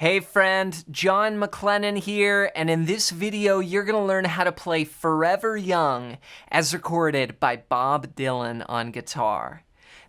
Hey friend, John McLennan here, and in this video you're going to learn how to play Forever Young as recorded by Bob Dylan on guitar.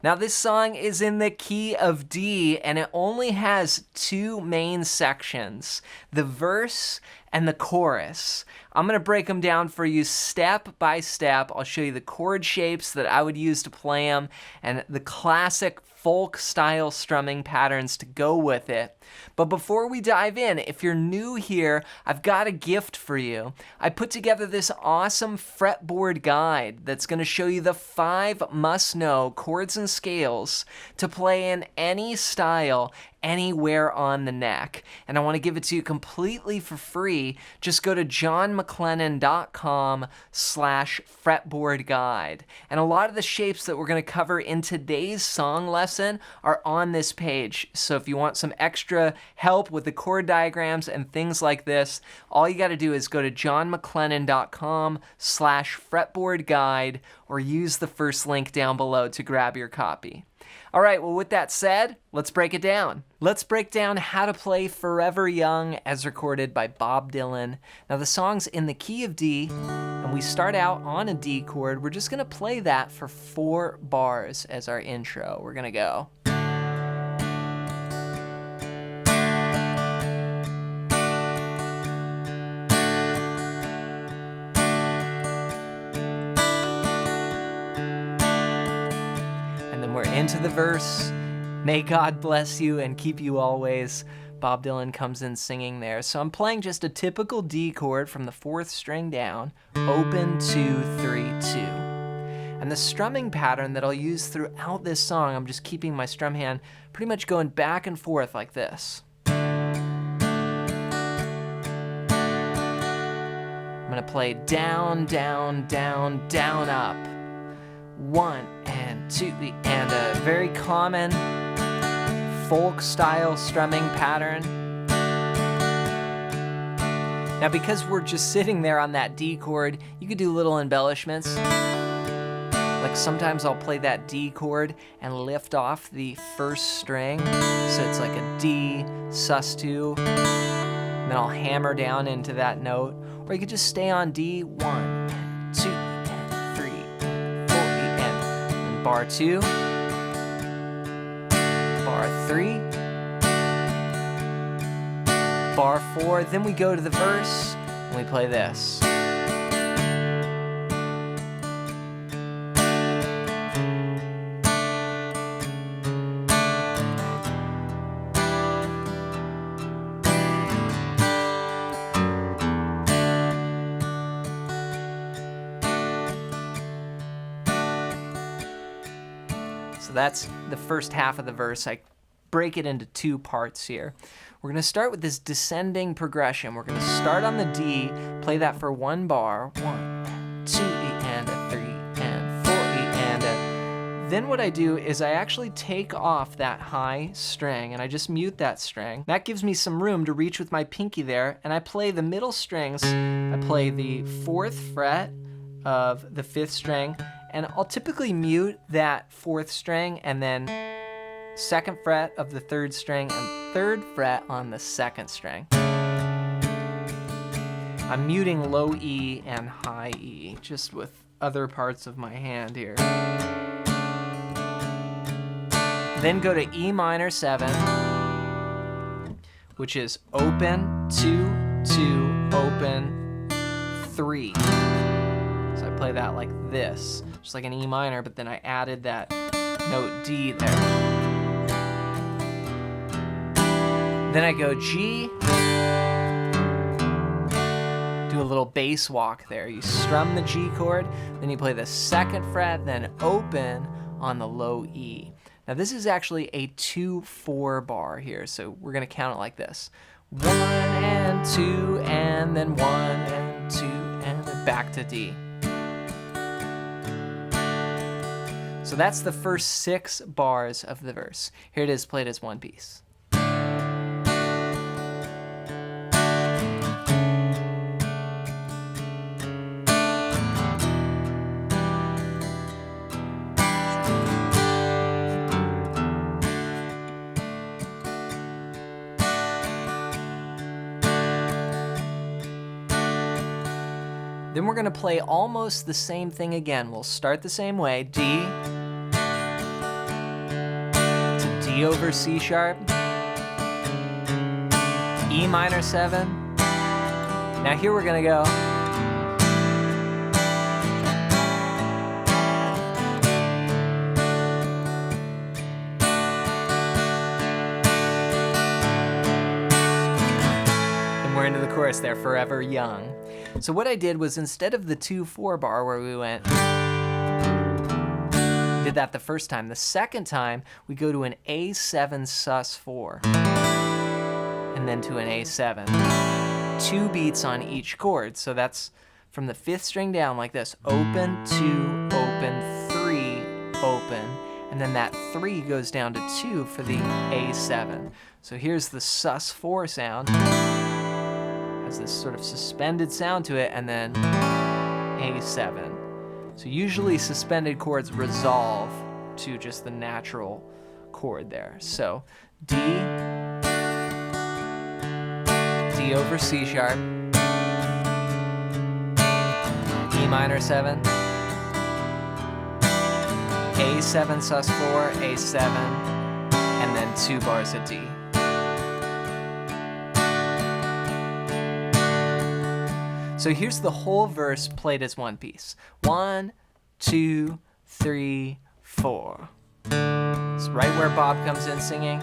Now this song is in the key of D and it only has two main sections, the verse and the chorus. I'm going to break them down for you step by step. I'll show you the chord shapes that I would use to play them and the classic folk style strumming patterns to go with it. But before we dive in, if you're new here, I've got a gift for you. I put together this awesome fretboard guide that's going to show you the 5 must-know chords and scales to play in any style anywhere on the neck. And I want to give it to you completely for free. Just go to johnmclennan.com/fretboard guide. And a lot of the shapes that we're going to cover in today's song lesson are on this page. So if you want some extra help with the chord diagrams and things like this, all you got to do is go to johnmclennan.com/fretboard guide or use the first link down below to grab your copy. All right, well, with that said, let's break it down. Let's break down how to play Forever Young as recorded by Bob Dylan. Now, the song's in the key of D, and we start out on a D chord. We're just going to play that for 4 bars as our intro. We're going to go. We're into the verse. May God bless you and keep you always. Bob Dylan comes in singing there. So I'm playing just a typical D chord from the 4th string down, open, 2, 3, 2. And the strumming pattern that I'll use throughout this song, I'm just keeping my strum hand pretty much going back and forth like this. I'm gonna play down, down, down, down, up. 1 and 2, and a very common folk style strumming pattern. Now because we're just sitting there on that D chord, you could do little embellishments. Like sometimes I'll play that D chord and lift off the 1st string, so it's like a D, sus2, and then I'll hammer down into that note. Or you could just stay on D, 1, 2, bar 2, bar 3, bar 4, then we go to the verse and we play this. So that's the first half of the verse. I break it into 2 parts here. We're going to start with this descending progression. We're going to start on the D, play that for 1 bar, 1, 2, E and a 3, and 4, E and a. Then what I do is I actually take off that high string and I just mute that string. That gives me some room to reach with my pinky there, and I play the middle strings. I play the 4th fret of the 5th string, and I'll typically mute that 4th string and then 2nd fret of the 3rd string and 3rd fret on the 2nd string. I'm muting low E and high E just with other parts of my hand here. Then go to E minor 7, which is open, 2, 2, open, 3. So I play that like this, just like an E minor, but then I added that note D there. Then I go G, do a little bass walk there. You strum the G chord, then you play the 2nd fret, then open on the low E. Now this is actually a 2-4 bar here, so we're gonna count it like this. 1 and 2, and then 1 and 2, and then back to D. So that's the first 6 bars of the verse. Here it is played as one piece. Then we're gonna play almost the same thing again. We'll start the same way, D to D over C sharp, E minor 7. Now here we're gonna go. And we're into the chorus there, Forever Young. So what I did was, instead of the 2/4 bar where we went, did that the first time. The second time, we go to an A7 sus4, and then to an A7. 2 beats on each chord. So that's from the 5th string down like this. Open, 2, open, 3, open. And then that 3 goes down to 2 for the A7. So here's the sus4 sound. Has this sort of suspended sound to it, and then A7. So usually suspended chords resolve to just the natural chord there. So D over C sharp, E minor 7, A7 sus4, A7, and then 2 bars of D. So here's the whole verse played as one piece. 1, 2, 3, 4. It's right where Bob comes in singing.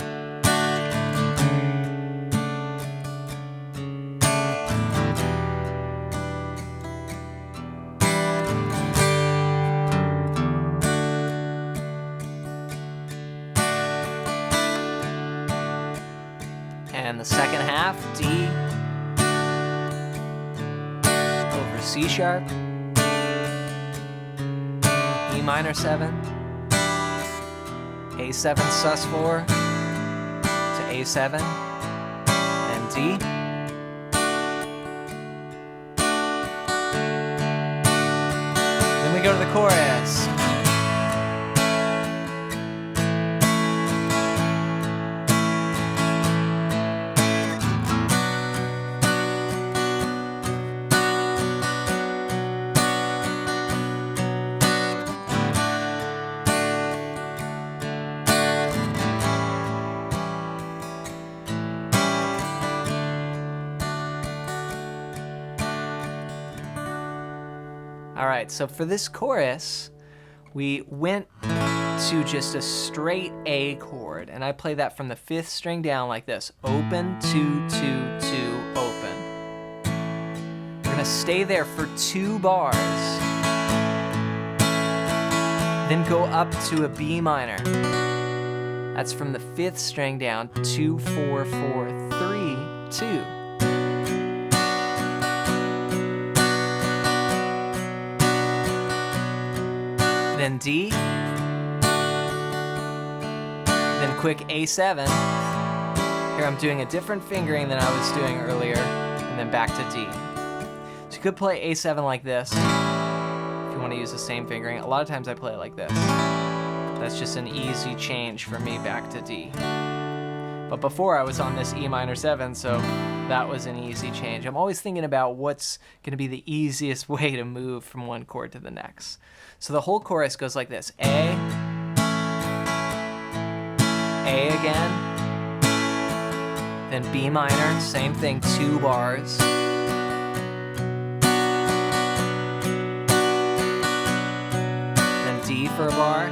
And the second half, D over C sharp, E minor 7, A7 sus4 to A7, and D. Then we go to the chorus. All right, so for this chorus, we went to just a straight A chord, and I play that from the 5th string down like this. Open, 2, 2, 2, open. We're gonna stay there for 2 bars, then go up to a B minor. That's from the 5th string down, 2, 4, 4, 3, 2. Then D, then quick A7. Here I'm doing a different fingering than I was doing earlier, and then back to D. So you could play A7 like this if you want to use the same fingering. A lot of times I play it like this. That's just an easy change for me back to D. But before I was on this E minor 7, so that was an easy change. I'm always thinking about what's going to be the easiest way to move from one chord to the next. So the whole chorus goes like this. A again, then B minor, same thing, 2 bars. Then D for a bar,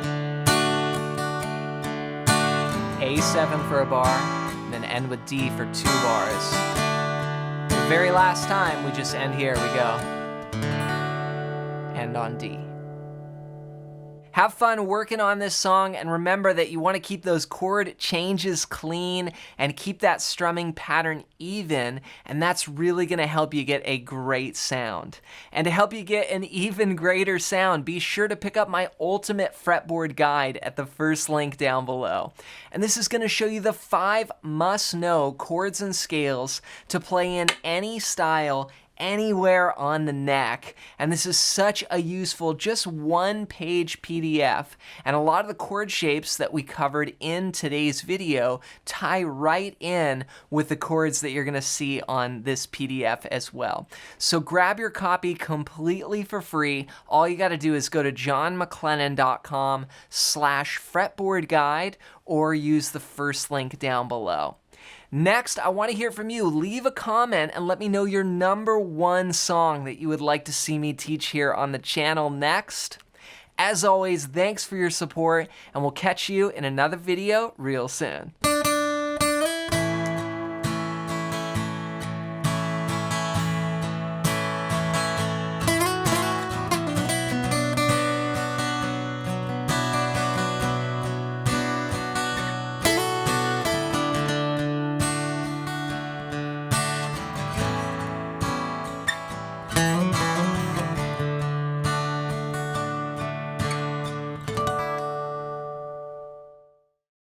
A7 for a bar, and then end with D for 2 bars. The very last time, we just end here, we go. End on D. Have fun working on this song, and remember that you want to keep those chord changes clean and keep that strumming pattern even, and that's really going to help you get a great sound. And to help you get an even greater sound, be sure to pick up my ultimate fretboard guide at the first link down below. And this is going to show you the 5 must-know chords and scales to play in any style, anywhere on the neck. And this is such a useful, just one-page PDF. And a lot of the chord shapes that we covered in today's video tie right in with the chords that you're gonna see on this PDF as well. So grab your copy completely for free. All you gotta do is go to johnmclennan.com/fretboard guide or use the first link down below. Next, I want to hear from you. Leave a comment and let me know your #1 song that you would like to see me teach here on the channel next. As always, thanks for your support, and we'll catch you in another video real soon.